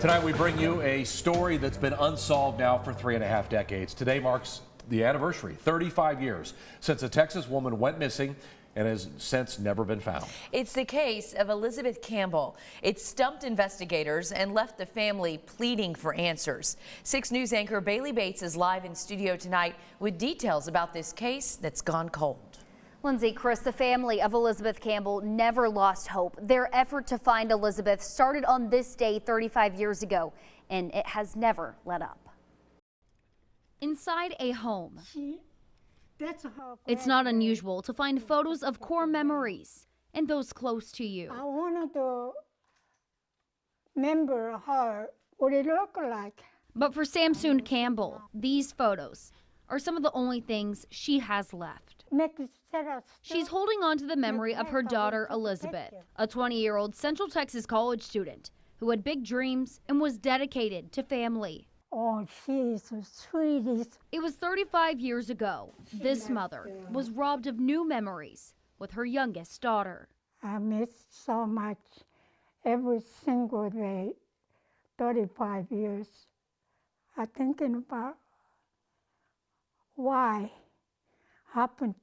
Tonight we bring you a story that's been unsolved now for 3.5 decades. Today marks the anniversary, 35 years since a Texas woman went missing and has since never been found. It's the case of Elizabeth Campbell. It stumped investigators and left the family pleading for answers. 6 News anchor Bailey Bates is live in studio tonight with details about this case that's gone cold. Lindsay, Chris, the family of Elizabeth Campbell never lost hope. Their effort to find Elizabeth started on this day 35 years ago, and it has never let up. Inside a home, it's not unusual to find photos of core memories and those close to you. I wanted to remember her, what it looked like. But for Samsoon Campbell, these photos are some of the only things she has left. She's holding on to the memory of her daughter, Elizabeth, a 20-year-old Central Texas college student who had big dreams and was dedicated to family. Oh, she is the sweetest. It was 35 years ago. This mother was robbed of new memories with her youngest daughter. I miss so much every single day, 35 years. I'm thinking about why happened,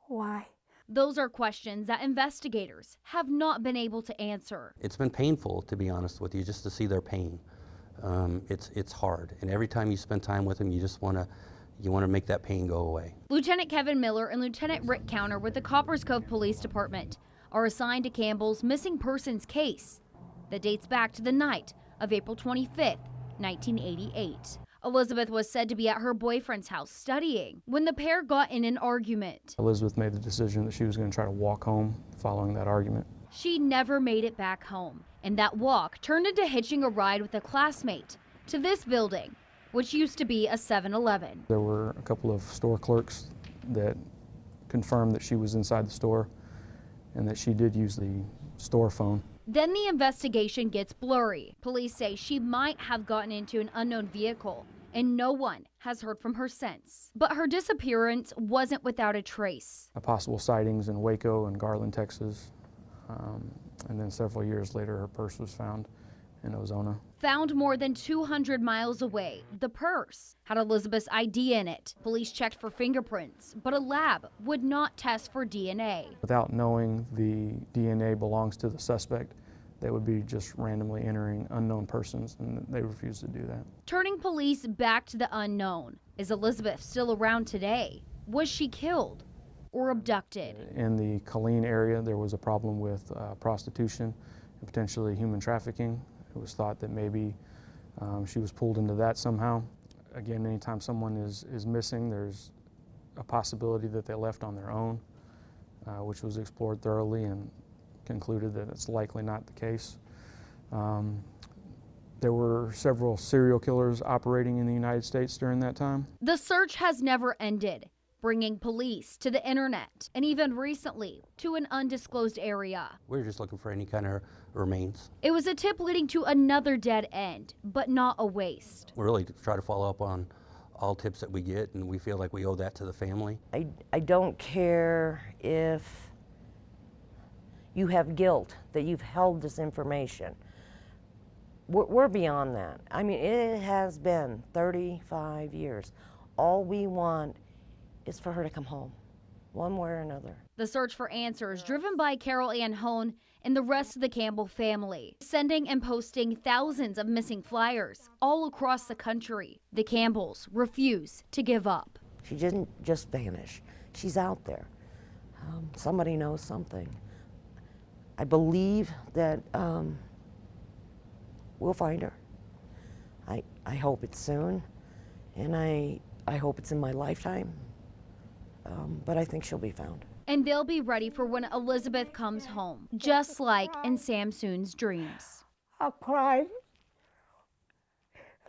why. Those are questions that investigators have not been able to answer. It's been painful, to be honest with you, just to see their pain. It's hard, and every time you spend time with them, you just want to make that pain go away. Lieutenant Kevin Miller and Lieutenant Rick Counter with the Coppers Cove Police Department are assigned to Campbell's missing persons case that dates back to the night of April 25th, 1988. Elizabeth was said to be at her boyfriend's house studying when the pair got in an argument. Elizabeth made the decision that she was going to try to walk home following that argument. She never made it back home, and that walk turned into hitching a ride with a classmate to this building, which used to be a 7-Eleven. There were a couple of store clerks that confirmed that she was inside the store and that she did use the store phone. Then the investigation gets blurry. Police say she might have gotten into an unknown vehicle, and no one has heard from her since. But her disappearance wasn't without a trace. Possible sightings in Waco and Garland, Texas, and then several years later her purse was found in Ozona. Found more than 200 miles away, the purse had Elizabeth's ID in it. Police checked for fingerprints, but a lab would not test for DNA. Without knowing the DNA belongs to the suspect, they would be just randomly entering unknown persons, and they refused to do that. Turning police back to the unknown. Is Elizabeth still around today? Was she killed or abducted? In the Colleen area, there was a problem with prostitution and potentially human trafficking. It was thought that maybe she was pulled into that somehow. Again, anytime someone is missing, there's a possibility that they left on their own, which was explored thoroughly and concluded that it's likely not the case. There were several serial killers operating in the United States during that time. The search has never ended, bringing police to the internet and even recently to an undisclosed area. We're just looking for any kind of remains. It was a tip leading to another dead end, but not a waste. We really try to follow up on all tips that we get, and we feel like we owe that to the family. I don't care if you have guilt that you've held this information. We're beyond that. I mean, it has been 35 years. All we want is for her to come home, one way or another. The search for answers driven by Carol Ann Hone and the rest of the Campbell family, sending and posting thousands of missing flyers all across the country. The Campbells refuse to give up. She didn't just vanish. She's out there. Somebody knows something. I believe that we'll find her. I hope it's soon, and I hope it's in my lifetime. But I think she'll be found. And they'll be ready for when Elizabeth comes home, just like in Samsoon's dreams. I cried.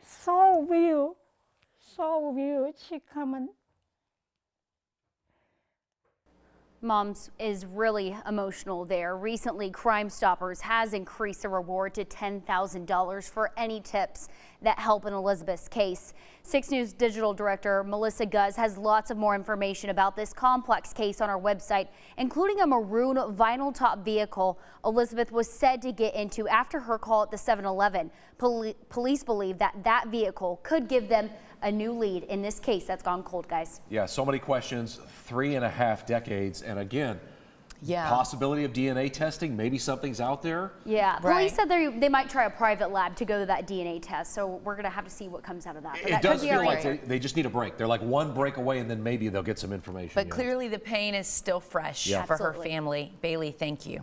So weird, she coming. Mom's is really emotional there. Recently, Crime Stoppers has increased the reward to $10,000 for any tips that help in Elizabeth's case. 6 News Digital Director Melissa Guz has lots of more information about this complex case on our website, including a maroon vinyl top vehicle Elizabeth was said to get into after her call at the 7-Eleven. Police believe that that vehicle could give them a new lead in this case that's gone cold, guys. Yeah, so many questions, 3.5 decades, and again, possibility of DNA testing, maybe something's out there. Yeah, Right. police said they might try a private lab to go to that DNA test, so we're going to have to see what comes out of that. But It that does could be feel our like answer. they just need a break. They're like one break away, and then maybe they'll get some information. But yeah. clearly the pain is still fresh Yeah. for her Absolutely. family. Bailey, thank you.